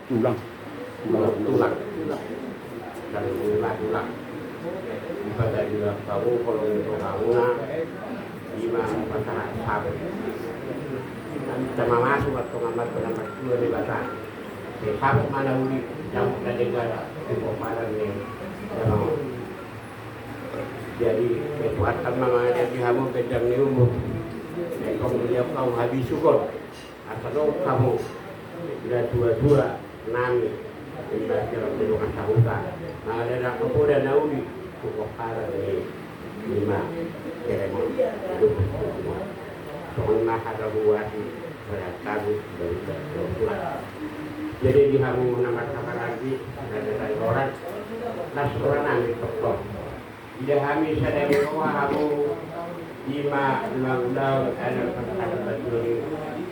tulang tulang dan tulang pada juga kamu kalau untuk kamu lima pasang sabu sama masuk atau ngambat penambat dua di batang sabu mana uli yang dari negara kepoparan nih jadi kekuatan mama jadi kamu pedang ni umum kemudian kau habis syukur atau kamu sudah dua-dua nami ibaratnya dengan sahuta nah ada kemudian naudi kepoparan nih lima kerana itu semua soalnya ada buati beratabu dari Tuhan jadi di kamu menambah lagi dari orang nasuran ambil pokok tidak kami sadar bahwa kamu lima bulan ada perkara betul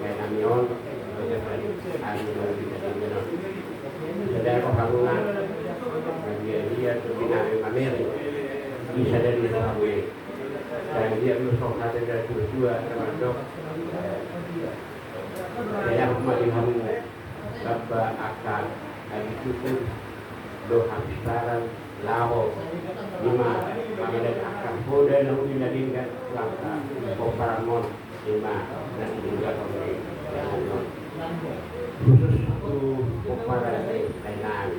kayak namion bagaimana lagi sadar kamu dia berbina dengan bisa dari kamu dan dia berusaha dari dua termasuk saya kembali kamu Rabba akan hari syukur doa sekarang laho lima mengenai akan poda nabi nadingkan langkah koparamon lima dan juga kembali khusus untuk koparan lain